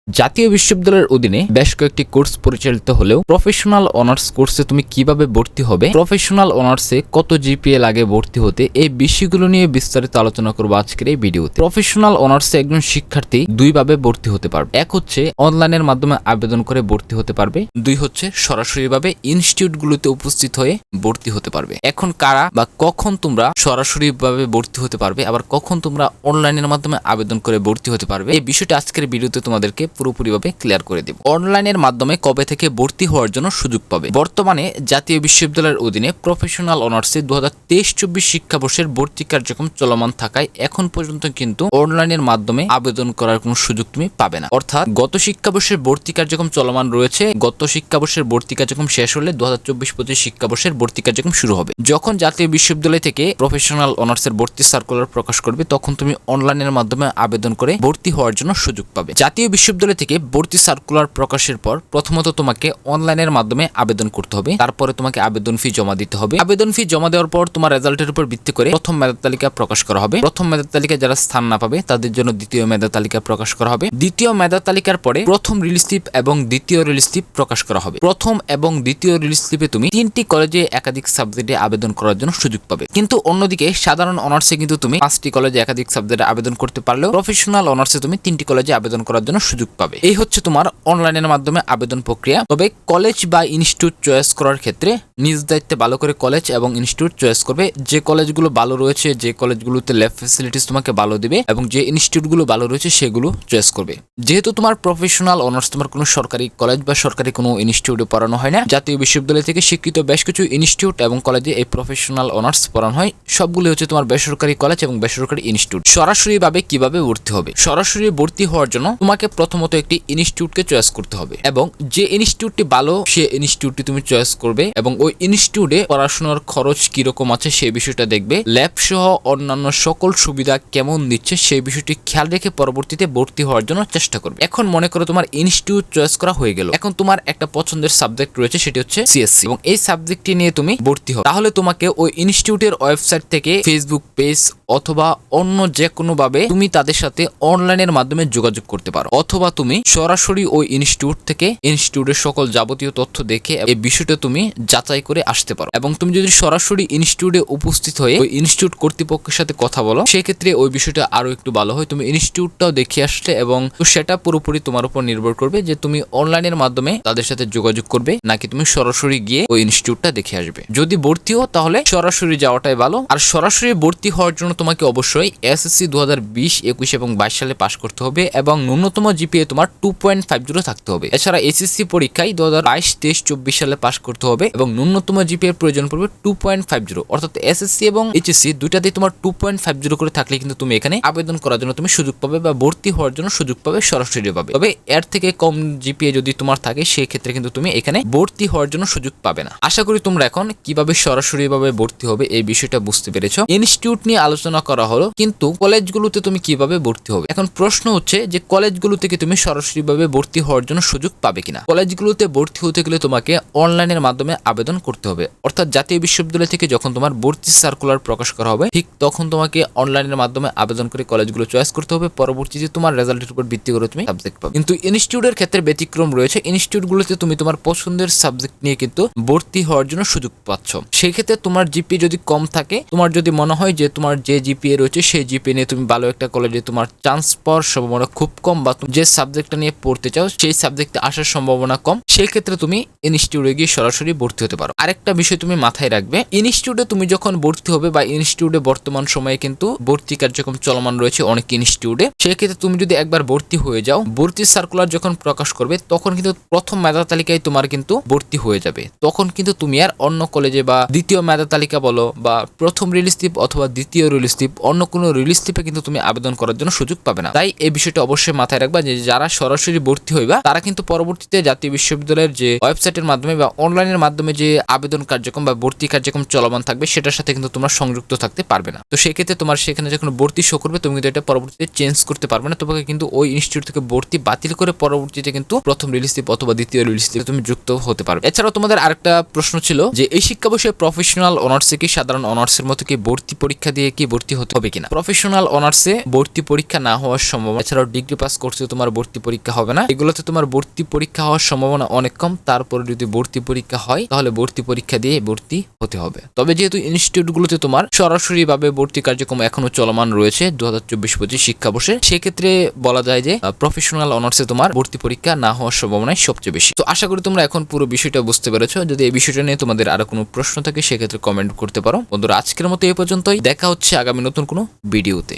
জাতীয় বিশ্ববিদ্যালয়ের অধীনে বেশ কয়েকটি কোর্স পরিচালিত হলেও প্রফেশনাল অনার্স কোর্সে তুমি কিভাবে ভর্তি হবে, প্রফেশনাল অনার্সে কত জিপিএ লাগে ভর্তি হতে, এই বিষয়গুলো নিয়ে বিস্তারিত আলোচনা করবো আজকের এই ভিডিওতে। প্রফেশনাল অনার্সে একজন শিক্ষার্থী দুইভাবে ভর্তি হতে পারবে। এক হচ্ছে অনলাইনের মাধ্যমে আবেদন করে ভর্তি হতে পারবে, দুই হচ্ছে সরাসরিভাবে ইনস্টিটিউটগুলোতে উপস্থিত হয়ে ভর্তি হতে পারবে। এখন কারা বা কখন তোমরা সরাসরিভাবে ভর্তি হতে পারবে, আবার কখন তোমরা অনলাইনের মাধ্যমে আবেদন করে ভর্তি হতে পারবে, এই বিষয়টা আজকের ভিডিওতে তোমাদেরকে পুরোপুরিভাবে ক্লিয়ার করে দেব। অনলাইনের মাধ্যমে কবে থেকে ভর্তি হওয়ার জন্য সুযোগ পাবে? বর্তমানে জাতীয় বিশ্ববিদ্যালয়ের অধীনে প্রফেশনাল অনার্সে 2023-24 শিক্ষাবর্ষের ভর্তি কার্যক্রম চলমান থাকায় এখন পর্যন্ত কিন্তু অনলাইনের মাধ্যমে আবেদন করার কোনো সুযোগ তুমি পাবে না। অর্থাৎ গত শিক্ষাবর্ষের ভর্তি কার্যক্রম চলমান রয়েছে, গত শিক্ষাবর্ষের ভর্তি কার্যক্রম শেষ হলে 2024-25 শিক্ষাবর্ষের ভর্তি কার্যক্রম শুরু হবে। যখন জাতীয় বিশ্ববিদ্যালয় থেকে প্রফেশনাল অনার্সের ভর্তি সার্কুলার প্রকাশ করবে, তখন তুমি অনলাইনের মাধ্যমে আবেদন করে ভর্তি হওয়ার জন্য সুযোগ পাবে। জাতীয় বিশ্ববিদ্যালয় থেকে ভর্তি সার্কুলার প্রকাশের পর প্রথমত তোমাকে অনলাইনের মাধ্যমে আবেদন করতে হবে, তারপরে তোমাকে আবেদন ফি জমা দিতে হবে। আবেদন ফি জমা দেওয়ার পর তোমার রেজাল্টের উপর ভিত্তি করে প্রথম মেধা তালিকা প্রকাশ করা হবে। প্রথম মেধা তালিকায় যারা স্থান না পাবে তাদের জন্য দ্বিতীয় মেধা তালিকা প্রকাশ করা হবে। দ্বিতীয় মেধা তালিকার পরে প্রথম রিলিজ স্লিপ এবং দ্বিতীয় রিলিজ স্লিপ প্রকাশ করা হবে। প্রথম এবং দ্বিতীয় রিলিজ স্লিপে তুমি 3টি কলেজে একাধিক সাবজেক্টে আবেদন করার জন্য সুযোগ পাবে। কিন্তু অন্যদিকে সাধারণ অনার্সে কিন্তু তুমি 5টি কলেজে একাধিক সাবজেক্টে আবেদন করতে পারলেও প্রফেশনাল অনার্সে তুমি 3টি কলেজে আবেদন করার জন্য সুযোগ পাবে। এই হচ্ছে তোমার অনলাইনের মাধ্যমে আবেদন প্রক্রিয়া। তবে কলেজ বা ইনস্টিটিউট চয়েস করার ক্ষেত্রে নিজ দায়িত্বে ভালো করে কলেজ এবং ইনস্টিটিউট চয়েস করবে। যে কলেজগুলো ভালো রয়েছে, যে কলেজগুলোতে ল্যাব ফ্যাসিলিটিস তোমাকে ভালো দিবে এবং যে ইনস্টিটিউটগুলো ভালো রয়েছে সেগুলো চয়েস করবে। যেহেতু তোমার প্রফেশনাল অনার্স তোমার কোনো সরকারি কলেজ বা সরকারি কোনো ইনস্টিটিউটে পড়ানো হয় না, জাতীয় বিশ্ববিদ্যালয় থেকে স্বীকৃত বেশ কিছু ইনস্টিটিউট এবং কলেজে এই প্রফেশনাল অনার্স পড়ানো হয়। সবগুলো হচ্ছে তোমার বেসরকারি কলেজ এবং বেসরকারি ইনস্টিটিউট। সরাসরিভাবে কিভাবে ভর্তি হবে? সরাসরি ভর্তি হওয়ার জন্য তোমাকে প্রথমত একটি ইনস্টিটিউটকে চয়েস করতে হবে এবং যে ইনস্টিটিউটটি ভালো সে ইনস্টিটিউটটি তুমি চয়েস করবে এবং ওই ইনস্টিটিউটে পড়াশোনার খরচ কিরকম আছে সেই বিষয়টা দেখবে। ল্যাব সহ অন্যান্য সকল সুবিধা কেমন দিচ্ছে সেই বিষয়টি খেয়াল রেখে পরবর্তীতে ভর্তি হওয়ার জন্য চেষ্টা করবে। এখন মনে করো তোমার ইনস্টিটিউট চয়েস করা হয়ে গেল, এখন তোমার একটা পছন্দের সাবজেক্ট রয়েছে, সেটি হচ্ছে সিএসসি এবং এই সাবজেক্টটি নিয়ে তুমি ভর্তি হও। তাহলে তোমাকে ওই ইনস্টিটিউটের ওয়েবসাইট থেকে ফেসবুক পেজ অথবা অন্য যে কোনো ভাবে তুমি তাদের সাথে অনলাইনের মাধ্যমে যোগাযোগ করতে পারো, অথবা তুমি সরাসরি ওই ইনস্টিটিউট থেকে ইনস্টিটিউটের সকল যাবতীয় তথ্য দেখে এই বিষয়টা তুমি যাচাই করে আসতে পারো। এবং তুমি যদি সরাসরি ইনস্টিটিউটে উপস্থিত হয়ে ওই ইনস্টিটিউট কর্তৃপক্ষের সাথে কথা বলো, সেক্ষেত্রে ওই বিষয়টা আরো একটু ভালো হয়। তুমি ইনস্টিটিউটটাও দেখে আসলে এবং সেটা পুরোপুরি তোমার উপর নির্ভর করবে যে তুমি অনলাইনের মাধ্যমে তাদের সাথে যোগাযোগ করবে নাকি তুমি সরাসরি গিয়ে ওই ইনস্টিটিউটটা দেখে আসবে। যদি ভর্তি হও তাহলে সরাসরি যাওয়াটাই ভালো। আর সরাসরি ভর্তি হওয়ার জন্য তোমাকে অবশ্যই এসএসসি 2020, 21 এবং 22 সালে পাস করতে হবে এবং ন্যূনতম জিপিএ তোমার 2.50 থাকতে হবে। এছাড়া এসএসসি পরীক্ষায় 2022, 23, 24 সালে পাস করতে হবে এবং ন্যূনতম জিপিএ প্রয়োজন পড়বে 2.50। অর্থাৎ এসএসসি এবং এইচএসসি দুইটাতেই তোমার 2.50 করে থাকলে কিন্তু তুমি এখানে আবেদন করার জন্য তুমি সুযোগ পাবে বা ভর্তি হওয়ার জন্য সুযোগ পাবে সরাসরি পাবে। তবে এর থেকে কম জিপিএ যদি তোমার থাকে সেই ক্ষেত্রে কিন্তু তুমি এখানে ভর্তি হওয়ার জন্য সুযোগ পাবে না। আশা করি তোমরা এখন কিভাবে সরাসরিভাবে ভর্তি হবে এই বিষয়টা বুঝতে পেরেছো। ইনস্টিটিউট নিয়ে আলোচনা করা হলো, কিন্তু কলেজগুলোতে তুমি কিভাবে ভর্তি হবে? এখন প্রশ্ন হচ্ছে যে কলেজগুলো থেকে তুমি সরাসরিভাবে ভর্তি হওয়ার জন্য সুযোগ পাবে কিনা। কলেজগুলোতে ভর্তি হতে গেলে তোমাকে অনলাইনের মাধ্যমে আবেদন করতে হবে। অর্থাৎ জাতীয় বিশ্ববিদ্যালয় থেকে যখন তোমার ভর্তি সার্কুলার প্রকাশ করা হবে ঠিক তখন তোমাকে অনলাইনের মাধ্যমে আবেদন করে কলেজগুলো চয়েস করতে হবে। পরবর্তীতে তোমার রেজাল্টের উপর ভিত্তি করে তুমি সাবজেক্ট পাবে। কিন্তু ইনস্টিটিউটের ক্ষেত্রে ব্যতিক্রম রয়েছে। ইনস্টিটিউটগুলোতে তুমি তোমার পছন্দের সাবজেক্ট নিয়ে কিন্তু ভর্তি হওয়ার জন্য সুযোগ পাচ্ছ। সেই ক্ষেত্রে তোমার জিপিএ যদি কম থাকে, তোমার যদি মনে হয় যে তোমার যে জিপিএ রয়েছে সেই জিপিএ নিয়ে তুমি ভালো একটা কলেজে তোমার চান্স পাওয়ার সম্ভাবনা খুব কম, বা তুমি যে সাবজেক্টটা নিয়ে পড়তে চাও সেই সাবজেক্টে আসার সম্ভাবনা কম, সেই ক্ষেত্রে তুমি ইনস্টিটিউটে গিয়ে সরাসরি ভর্তি হতে পারো। আরেকটা বিষয় তুমি মাথায় রাখবে, ইনস্টিটিউটে তুমি যখন ভর্তি হবে বা ইনস্টিটিউটে বর্তমান সময়ে কিন্তু ভর্তি কার্যক্রম চলমান রয়েছে অনেক ইনস্টিটিউটে, সেই ক্ষেত্রে তুমি যদি একবার ভর্তি হয়ে যাও, ভর্তি সার্কুলার যখন প্রকাশ করবে তখন কিন্তু প্রথম মেধা তালিকায় তোমার কিন্তু ভর্তি হয়ে যাবে। তখন কিন্তু তুমি আর অন্য কলেজে বা দ্বিতীয় মেধা তালিকা বলো বা প্রথম রিলিজ স্লিপ অথবা দ্বিতীয় রিলিজ স্লিপ অন্য কোনো রিলিজ স্লিপে কিন্তু তুমি আবেদন করার জন্য সুযোগ পাবে না। তাই এই বিষয়টা অবশ্যই মাথায় রাখবা যে যারা সরাসরি ভর্তি হইবা তারা কিন্তু পরবর্তীতে জাতীয় বিশ্ববিদ্যালয়ের যে ওয়েবসাইটের মাধ্যমে বা অনলাইনের মাধ্যমে যে যে আবেদন কার্যক্রম বা ভর্তি কার্যক্রম চলমান থাকবে সেটার সাথে কিন্তু তোমরা সংযুক্ত থাকতে পারবে না। তো সেক্ষেত্রে তোমার সেখানে যখন ভর্তি শো করবে তুমি কিন্তু এটা পরবর্তীতে চেঞ্জ করতে পারবে না। তোমাকে কিন্তু ওই ইনস্টিটিউট থেকে ভর্তি বাতিল করে পরবর্তীতে কিন্তু প্রথম রিলিজ স্লিপ অথবা দ্বিতীয় রিলিজ স্লিপে তুমি যুক্ত হতে পারবে। এছাড়াও তোমাদের আরেকটা প্রশ্ন ছিল যে এই শিক্ষা বিষয়ে প্রফেশনাল অনার্সে কি সাধারণ অনার্সের মতো কি ভর্তি পরীক্ষা দিয়ে কি ভর্তি হতে হবে কিনা। প্রফেশনাল অনার্সে ভর্তি পরীক্ষা না হওয়ার সম্ভাবনা, এছাড়াও ডিগ্রি পাস করছে তোমার ভর্তি পরীক্ষা হবে না, এগুলোতে তোমার ভর্তি পরীক্ষা হওয়ার সম্ভাবনা অনেক কম। তারপরে যদি ভর্তি পরীক্ষা হয় তাহলে ভর্তি পরীক্ষা দিয়ে ভর্তি হতে হবে। তবে যেহেতু ইনস্টিটিউটগুলোতে তোমার সরাসরি ভাবে ভর্তি কার্যক্রম এখনো চলমান রয়েছে 2024-25 শিক্ষাবর্ষে, সেক্ষেত্রে বলা যায় যে প্রফেশনাল অনার্সে তোমার ভর্তি পরীক্ষা না হওয়ার সম্ভাবনাই সবচেয়ে বেশি। তো আশা করি তোমরা এখন পুরো বিষয়টা বুঝতে পেরেছো। যদি এই বিষয়টা নিয়ে তোমাদের আরো কোনো প্রশ্ন থাকে সেক্ষেত্রে কমেন্ট করতে পারো। বন্ধুরা আজকের মতো এই পর্যন্তই, দেখা হচ্ছে আগামী নতুন কোনো ভিডিওতে।